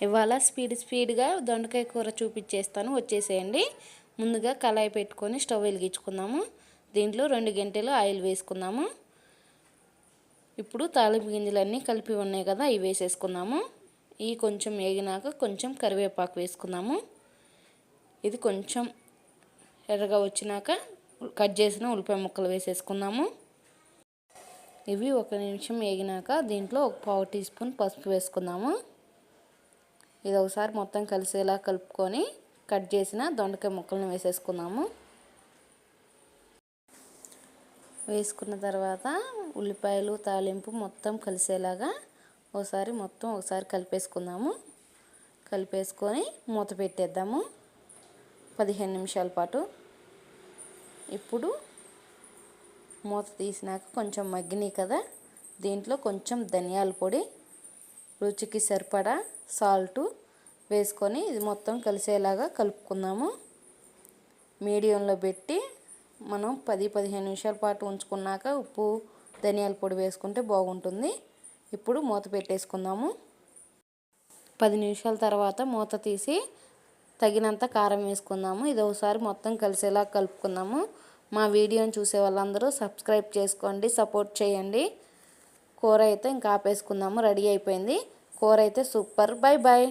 ఇవాళ స్పీడ్గా దొండకాయ కూర చూపించేస్తాను, వచ్చేసేయండి. ముందుగా కళాయి పెట్టుకొని స్టవ్ వెలిగించుకుందాము. దీంట్లో 2 గంటెలు ఆయిల్ వేసుకుందాము. ఇప్పుడు తాలింపు గింజలన్నీ కలిపి ఉన్నాయి కదా, ఇవి వేసేసుకుందాము. ఇవి కొంచెం వేగినాక కొంచెం కరివేపాకు వేసుకుందాము. ఇది కొంచెం ఎర్రగా వచ్చినాక కట్ చేసిన ఉల్లిపాయ ముక్కలు వేసేసుకుందాము. ఇవి 1 నిమిషం వేగినాక దీంట్లో 1/4 టీ స్పూన్ పసుపు వేసుకుందాము. ఇది ఒకసారి మొత్తం కలిసేలా కలుపుకొని కట్ చేసిన దొండకాయ ముక్కలను వేసేసుకుందాము. వేసుకున్న తర్వాత ఉల్లిపాయలు తాలింపు మొత్తం కలిసేలాగా ఒకసారి కలిపేసుకుందాము. కలిపేసుకొని మూత పెట్టేద్దాము 15 నిమిషాల పాటు. ఇప్పుడు మూత తీసినాక కొంచెం మగ్గినాయి కదా, దీంట్లో కొంచెం ధనియాల పొడి, రుచికి సరిపడా సాల్ట్ వేసుకొని ఇది మొత్తం కలిసేలాగా కలుపుకుందాము. మీడియంలో పెట్టి మనం 10-15 నిమిషాల పాటు ఉంచుకున్నాక ఉప్పు ధనియాల పొడి వేసుకుంటే బాగుంటుంది. ఇప్పుడు మూత పెట్టేసుకుందాము. 10 నిమిషాల తర్వాత మూత తీసి తగినంత కారం వేసుకుందాము. ఇది ఒకసారి మొత్తం కలిసేలా కలుపుకుందాము. మా వీడియోని చూసే వాళ్ళందరూ సబ్స్క్రైబ్ చేసుకోండి, సపోర్ట్ చేయండి. కూర అయితే ఇంకా ఆపేసుకుందాము. రెడీ అయిపోయింది కూర అయితే. సూపర్. Bye bye.